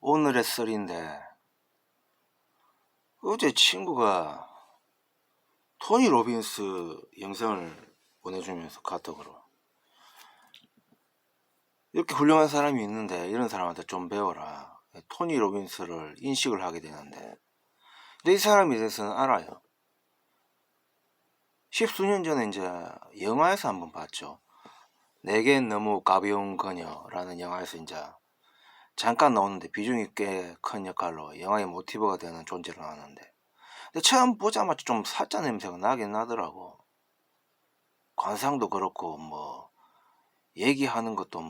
오늘의 썰인데, 어제 친구가 토니 로빈스 영상을 보내주면서 카톡으로 이렇게 훌륭한 사람이 있는데 이런 사람한테 좀 배워라. 토니 로빈스를 인식을 하게 되는데, 근데 이 사람에 대해서는 알아요. 십수년 전에 이제 영화에서 한번 봤죠. 내겐 너무 가벼운 그녀라는 영화에서 이제 잠깐 나오는데 비중이 꽤 큰 역할로 영화의 모티브가 되는 존재로 나왔는데, 근데 처음 보자마자 좀 사짜 냄새가 나긴 나더라고. 관상도 그렇고 얘기하는 것도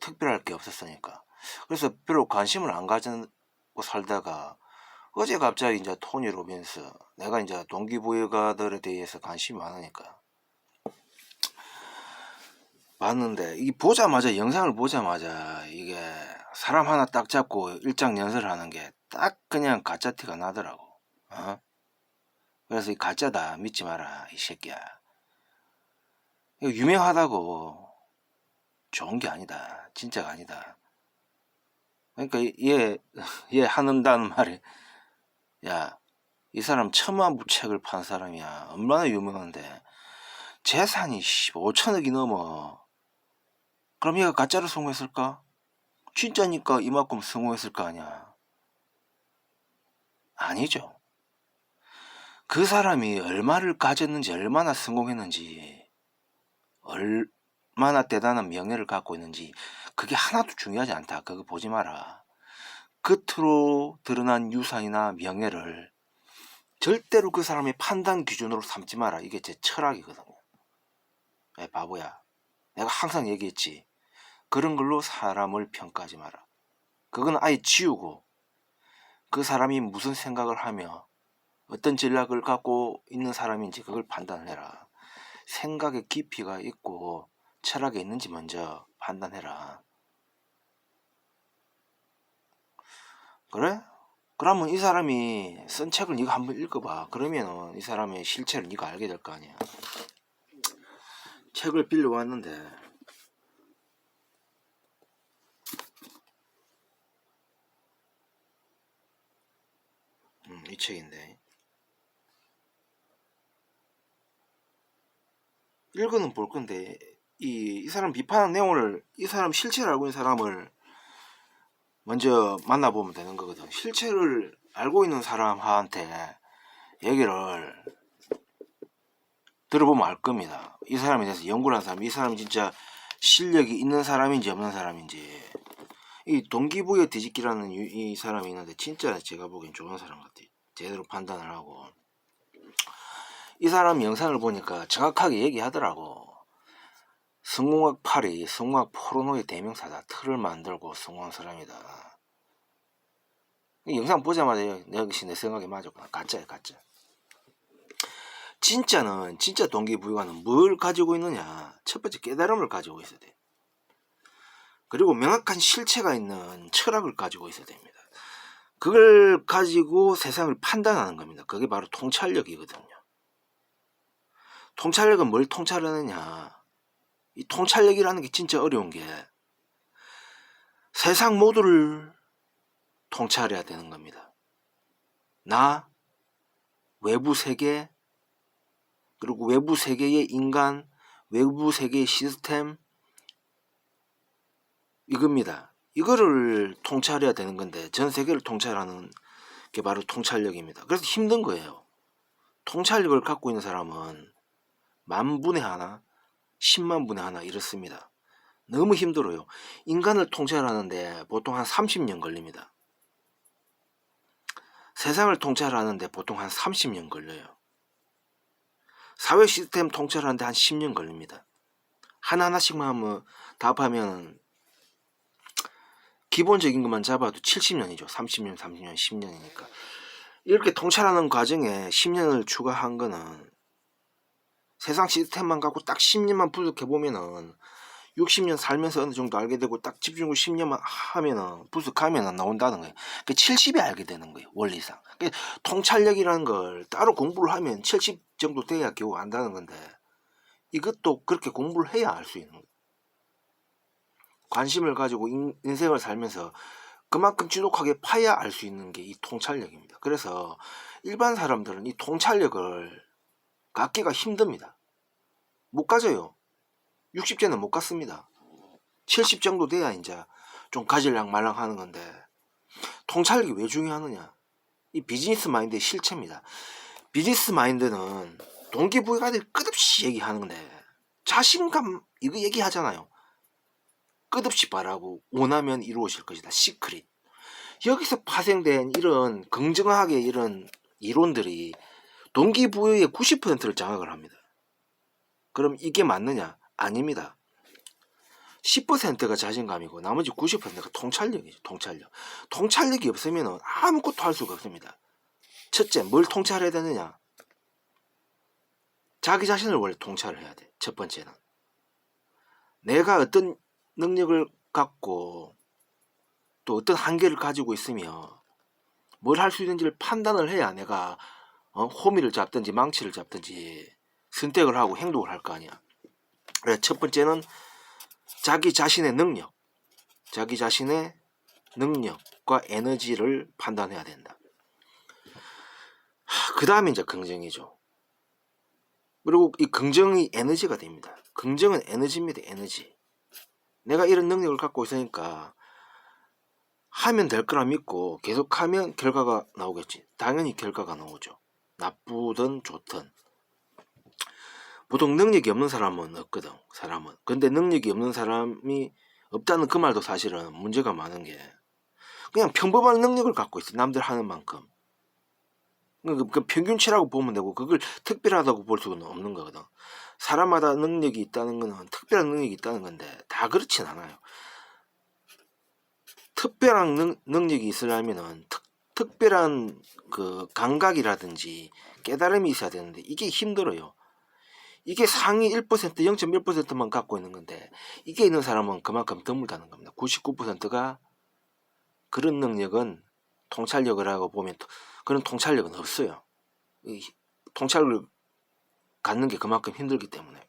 특별할 게 없었으니까. 그래서 별로 관심을 안 가지고 살다가 어제 갑자기 이제 토니 로빈스, 내가 이제 동기부여가들에 대해서 관심이 많으니까 봤는데, 이 보자마자 영상을 보자마자 이게 사람 하나 딱 잡고 일장연설을 하는 게 딱 그냥 가짜 티가 나더라고. 그래서 이 가짜다 믿지 마라 이 새끼야. 이거 유명하다고 좋은 게 아니다. 진짜가 아니다. 그러니까 얘 하는다는 말이, 야, 이 사람 천만부책을 판 사람이야. 얼마나 유명한데 재산이 5천억이 넘어. 그럼 얘가 가짜로 성공했을까? 진짜니까 이만큼 성공했을 거 아니야. 아니죠. 그 사람이 얼마를 가졌는지, 얼마나 성공했는지, 얼마나 대단한 명예를 갖고 있는지 그게 하나도 중요하지 않다. 그거 보지 마라. 겉으로 드러난 유산이나 명예를 절대로 그 사람의 판단 기준으로 삼지 마라. 이게 제 철학이거든요. 야, 바보야. 내가 항상 얘기했지. 그런 걸로 사람을 평가하지 마라. 그건 아예 지우고 그 사람이 무슨 생각을 하며 어떤 전략을 갖고 있는 사람인지 그걸 판단을 해라. 생각의 깊이가 있고 철학이 있는지 먼저 판단해라. 그래? 그러면 이 사람이 쓴 책을 네가 한번 읽어봐. 그러면 이 사람의 실체를 네가 알게 될 거 아니야. 책을 빌려왔는데, 이 책인데, 읽어는 볼 건데 이 사람 비판한 내용을, 이 사람 실체를 알고 있는 사람을 먼저 만나보면 되는 거거든. 실체를 알고 있는 사람한테 얘기를 들어보면 알 겁니다. 이 사람에 대해서 연구를 한 사람, 이 사람이 진짜 실력이 있는 사람인지 없는 사람인지. 이 동기부여 뒤집기라는 이 사람이 있는데 진짜 제가 보기엔 좋은 사람 같아요. 제대로 판단을 하고. 이 사람 영상을 보니까 정확하게 얘기하더라고. 성공학 팔이 성공학 포르노의 대명사다. 틀을 만들고 성공한 사람이다. 영상 보자마자 역시 내 생각에 맞았구나. 가짜야, 가짜. 진짜 동기부여가는 뭘 가지고 있느냐. 첫 번째 깨달음을 가지고 있어야 돼. 그리고 명확한 실체가 있는 철학을 가지고 있어야 됩니다. 그걸 가지고 세상을 판단하는 겁니다. 그게 바로 통찰력이거든요. 통찰력은 뭘 통찰하느냐. 이 통찰력이라는 게 진짜 어려운 게 세상 모두를 통찰해야 되는 겁니다. 나, 외부 세계, 그리고 외부 세계의 인간, 외부 세계의 시스템, 이겁니다. 이거를 통찰해야 되는 건데 전 세계를 통찰하는 게 바로 통찰력입니다. 그래서 힘든 거예요. 통찰력을 갖고 있는 사람은 10,000분의 하나, 100,000분의 하나 이렇습니다. 너무 힘들어요. 인간을 통찰하는데 보통 한 30년 걸립니다. 세상을 통찰하는데 보통 한 30년 걸려요. 사회 시스템 통찰하는데 한 10년 걸립니다. 하나하나씩만 한번 답하면 기본적인 것만 잡아도 70년이죠. 30년, 10년이니까. 이렇게 통찰하는 과정에 10년을 추가한 거는 세상 시스템만 갖고 딱 10년만 분석해보면은 60년 살면서 어느 정도 알게 되고 딱 집중을 10년만 하면은 분석하면은 나온다는 거예요. 그 70에 알게 되는 거예요. 원리상. 통찰력이라는 걸 따로 공부를 하면 70 정도 돼야 겨우 안다는 건데 이것도 그렇게 공부를 해야 알 수 있는 거예요. 관심을 가지고 인생을 살면서 그만큼 지독하게 파야 알 수 있는 게 이 통찰력입니다. 그래서 일반 사람들은 이 통찰력을 갖기가 힘듭니다. 못 가져요. 60대는 못 갔습니다. 70 정도 돼야 이제 좀 가질랑 말랑 하는 건데, 통찰력이 왜 중요하느냐? 이 비즈니스 마인드의 실체입니다. 비즈니스 마인드는 동기부여가들 끝없이 얘기하는데, 자신감 이거 얘기하잖아요. 끝없이 바라고 원하면 이루어질 것이다. 시크릿. 여기서 파생된 이런 긍정하게 이런 이론들이 동기부여의 90%를 장악을 합니다. 그럼 이게 맞느냐? 아닙니다. 10%가 자신감이고 나머지 90%가 통찰력이죠. 통찰력. 통찰력이 없으면 아무것도 할 수가 없습니다. 첫째, 뭘 통찰해야 되느냐? 자기 자신을 원래 통찰을 해야 돼. 첫 번째는. 내가 어떤 능력을 갖고 또 어떤 한계를 가지고 있으며 뭘 할 수 있는지를 판단을 해야 내가 호미를 잡든지 망치를 잡든지 선택을 하고 행동을 할 거 아니야. 그래서 첫 번째는 자기 자신의 능력, 자기 자신의 능력과 에너지를 판단해야 된다. 그 다음에 이제 긍정이죠. 그리고 이 긍정이 에너지가 됩니다. 긍정은 에너지입니다. 에너지. 내가 이런 능력을 갖고 있으니까 하면 될 거라 믿고 계속하면 결과가 나오겠지. 당연히 결과가 나오죠. 나쁘든 좋든. 보통 능력이 없는 사람은 없거든. 사람은. 근데 능력이 없는 사람이 없다는 그 말도 사실은 문제가 많은 게, 그냥 평범한 능력을 갖고 있어. 남들 하는 만큼. 그 평균치라고 보면 되고, 그걸 특별하다고 볼 수는 없는 거거든. 사람마다 능력이 있다는 거는 특별한 능력이 있다는 건데 다 그렇진 않아요. 특별한 능력이 있으려면은 특별한 그 감각이라든지 깨달음이 있어야 되는데 이게 힘들어요. 이게 상위 1%, 0.1%만 갖고 있는 건데, 이게 있는 사람은 그만큼 드물다는 겁니다. 99%가 그런 능력은 통찰력을 하고 보면 그런 통찰력은 없어요. 통찰력을 갖는 게 그만큼 힘들기 때문에.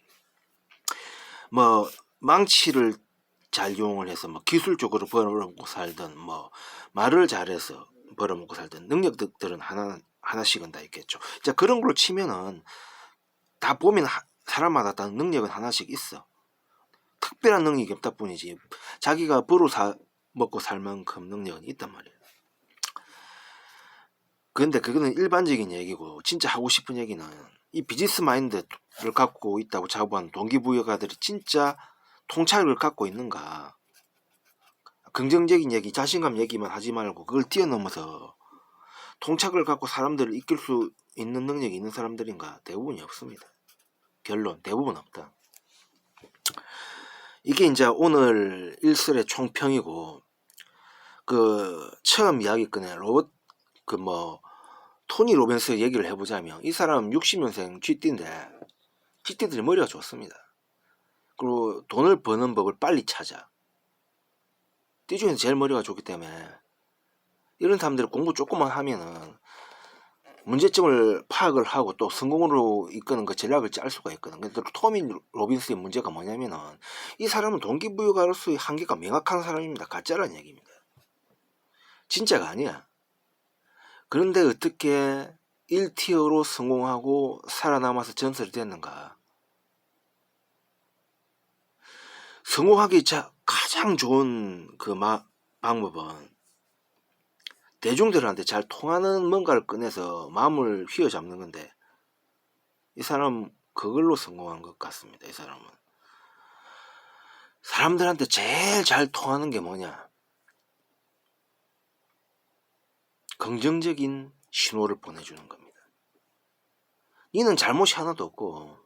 뭐 망치를 잘 이용을 해서 뭐 기술적으로 벌어먹고 살든, 뭐 말을 잘해서 벌어먹고 살든, 능력들은 하나씩은 다 있겠죠. 자, 그런 걸로 치면은 다 보면 사람마다 다 능력은 하나씩 있어. 특별한 능력이 없다 뿐이지 자기가 먹고 살 만큼 능력은 있단 말이에요. 그런데 그거는 일반적인 얘기고, 진짜 하고 싶은 얘기는 이 비즈니스 마인드를 갖고 있다고 자부하는 동기부여가들이 진짜 통찰력을 갖고 있는가? 긍정적인 얘기, 자신감 얘기만 하지 말고 그걸 뛰어넘어서 통찰력을 갖고 사람들을 이끌 수 있는 능력이 있는 사람들인가? 대부분이 없습니다. 결론, 대부분 없다. 이게 이제 오늘 일설의 총평이고, 그 처음 이야기 꺼내 토니 로빈스 얘기를 해보자면, 이 사람 60년생 쥐띠인데 쥐띠들이 머리가 좋습니다. 그리고 돈을 버는 법을 빨리 찾아. 띠 중에서 제일 머리가 좋기 때문에 이런 사람들이 공부 조금만 하면은 문제점을 파악을 하고 또 성공으로 이끄는 그 전략을 짤 수가 있거든. 근데 토니 로빈스의 문제가 뭐냐면은, 이 사람은 동기부여가로서의 한계가 명확한 사람입니다. 가짜라는 얘기입니다. 진짜가 아니야. 그런데 어떻게 1티어로 성공하고 살아남아서 전설이 됐는가? 성공하기 가장 좋은 방법은 대중들한테 잘 통하는 뭔가를 꺼내서 마음을 휘어잡는 건데, 이 사람은 그걸로 성공한 것 같습니다. 이 사람은 사람들한테 제일 잘 통하는 게 뭐냐? 긍정적인 신호를 보내주는 겁니다. 니는 잘못이 하나도 없고,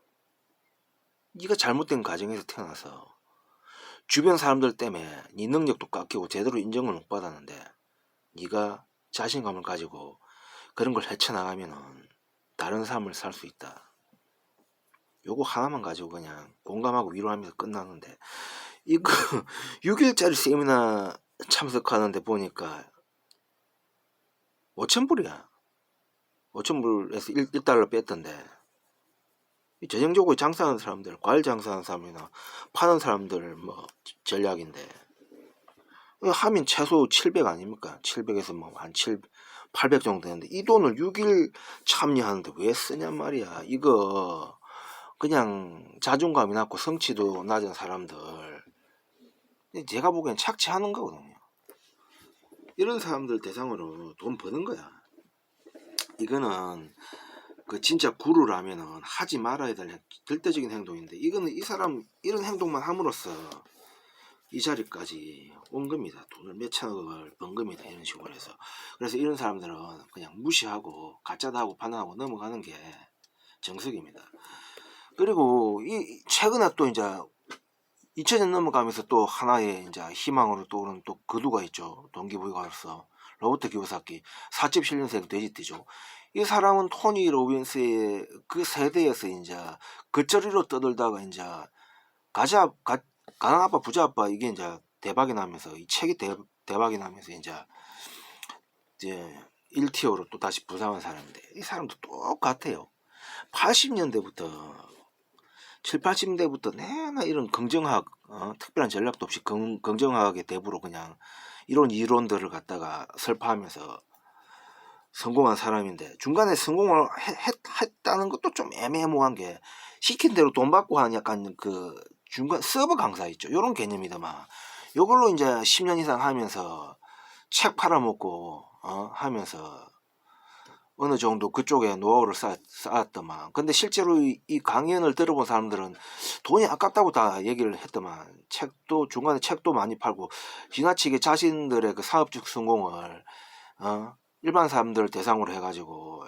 니가 잘못된 가정에서 태어나서 주변 사람들 때문에 니 능력도 깎이고 제대로 인정을 못 받았는데, 니가 자신감을 가지고 그런 걸 헤쳐나가면은 다른 삶을 살 수 있다. 요거 하나만 가지고 그냥 공감하고 위로하면서 끝나는데, 이거 6일짜리 세미나 참석하는데 보니까 5,000불이야. 5,000불에서 1달러 뺐던데, 전형적으로 장사하는 사람들, 과일 장사하는 사람이나 파는 사람들 뭐 전략인데, 하면 최소 700 아닙니까? 700에서 뭐 한 800 정도 되는데 이 돈을 6일 참여하는데 왜 쓰냔 말이야. 이거 그냥 자존감이 낮고 성취도 낮은 사람들, 제가 보기엔 착취하는 거거든요. 이런 사람들 대상으로 돈 버는 거야. 이거는 그 진짜 구루라면은 하지 말아야 될 절대적인 행동인데, 이거는 이 사람 이런 행동만 함으로써 이 자리까지 온 겁니다. 돈을 몇천억을 번 겁니다. 이런 식으로 해서. 그래서 이런 사람들은 그냥 무시하고 가짜다 하고 판단하고 넘어가는 게 정석입니다. 그리고 이 최근에 또 이제 2000년 넘어가면서 또 하나의 이제 희망으로 떠오르는 또 거두가 있죠. 동기부여가로서 로버트 기요사키, 47년생 돼지띠죠. 이 사람은 토니 로빈스의 그 세대에서 이제 겉절이로 떠들다가 이제 가난 아빠 부자 아빠 이게 이제 대박이 나면서, 이 책이 대박이 나면서 이제 1티어로 또 다시 부상한 사람인데, 이 사람도 똑같아요. 80년대부터 7, 80년대부터 내나 이런 긍정학, 특별한 전략도 없이 긍정학의 대부로 그냥 이런 이론들을 갖다가 설파하면서 성공한 사람인데, 중간에 성공을 했다는 것도 좀 애매모호한 게, 시킨 대로 돈 받고 하는 약간 그 중간 서버 강사 있죠. 이런 개념이더만. 요걸로 이제 10년 이상 하면서 책 팔아먹고 하면서 어느 정도 그쪽에 노하우를 쌓았더만. 근데 실제로 이 강연을 들어본 사람들은 돈이 아깝다고 다 얘기를 했더만. 중간에 책도 많이 팔고 지나치게 자신들의 그 사업적 성공을 일반 사람들 대상으로 해가지고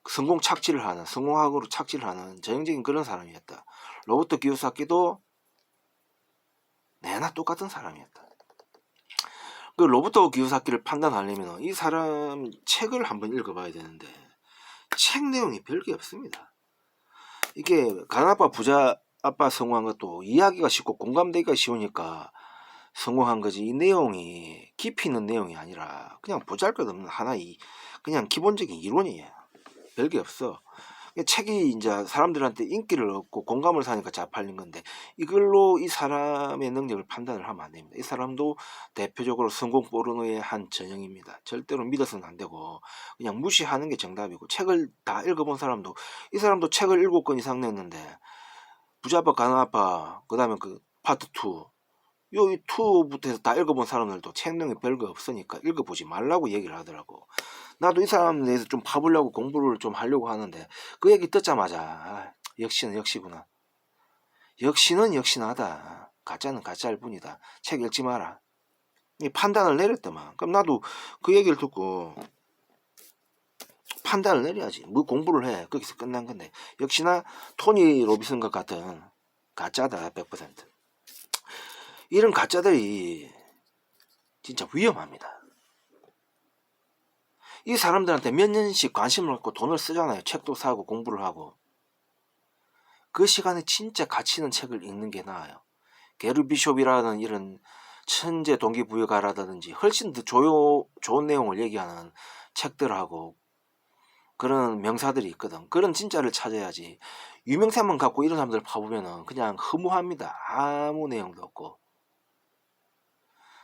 성공 착취를 하는, 성공학으로 착취를 하는 전형적인 그런 사람이었다. 로버트 기요사키도 내나 똑같은 사람이었다. 그 로버트 기요사키를 판단하려면 이 사람 책을 한번 읽어봐야 되는데, 책 내용이 별게 없습니다. 이게 가난아빠 부자아빠 성공한 것도 이해하기가 쉽고 공감되기가 쉬우니까 성공한 거지, 이 내용이 깊이 있는 내용이 아니라 그냥 보잘것없는 하나의 그냥 기본적인 이론이에요. 별게 없어. 책이 이제 사람들한테 인기를 얻고 공감을 사니까 잘 팔린 건데, 이걸로 이 사람의 능력을 판단을 하면 안 됩니다. 이 사람도 대표적으로 성공 포르노의 한 전형입니다. 절대로 믿어서는 안 되고 그냥 무시하는 게 정답이고, 책을 다 읽어본 사람도, 이 사람도 책을 7권 이상 냈는데, 부자아빠 가난아빠 그 다음에 그 파트 2, 요 2부터 해서 다 읽어본 사람들도 책 내용이 별거 없으니까 읽어보지 말라고 얘기를 하더라고. 나도 이 사람에 대해서 좀 파보려고 공부를 좀 하려고 하는데, 그 얘기 듣자마자 역시는 역시구나. 역시는 역시나다. 가짜는 가짜일 뿐이다. 책 읽지 마라. 이 판단을 내렸더만. 그럼 나도 그 얘기를 듣고 판단을 내려야지. 뭐 공부를 해. 거기서 끝난 건데. 역시나 토니 로빈슨과 같은 가짜다. 100%. 이런 가짜들이 진짜 위험합니다. 이 사람들한테 몇 년씩 관심을 갖고 돈을 쓰잖아요. 책도 사고 공부를 하고. 그 시간에 진짜 가치 있는 책을 읽는 게 나아요. 게르 비숍이라는 이런 천재 동기부여가라든지 훨씬 더 좋은 내용을 얘기하는 책들하고 그런 명사들이 있거든. 그런 진짜를 찾아야지. 유명세만 갖고 이런 사람들 파보면은 그냥 허무합니다. 아무 내용도 없고.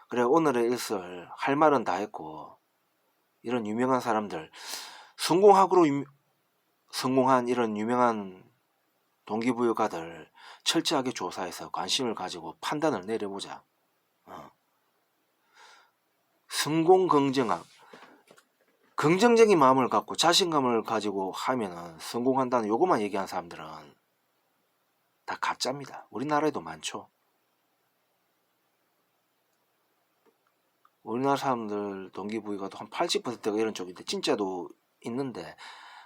그래, 오늘의 일설 할 말은 다 했고, 이런 유명한 사람들, 성공학으로 성공한 이런 유명한 동기부여가들 철저하게 조사해서 관심을 가지고 판단을 내려보자. 성공 긍정학, 긍정적인 마음을 갖고 자신감을 가지고 하면은 성공한다는 요것만 얘기한 사람들은 다 가짜입니다. 우리나라에도 많죠. 우리나라 사람들 동기부여가 한 80%가 이런 쪽인데, 진짜도 있는데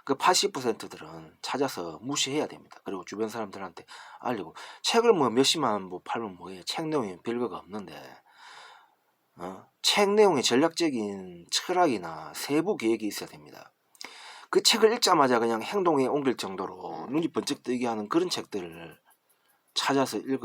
그 80%들은 찾아서 무시해야 됩니다. 그리고 주변 사람들한테 알리고, 책을 뭐 몇십만 뭐 팔면 뭐해. 책 내용이 별거가 없는데, 책 내용에 전략적인 철학이나 세부 계획이 있어야 됩니다. 그 책을 읽자마자 그냥 행동에 옮길 정도로 눈이 번쩍 뜨게 하는 그런 책들을 찾아서 읽어야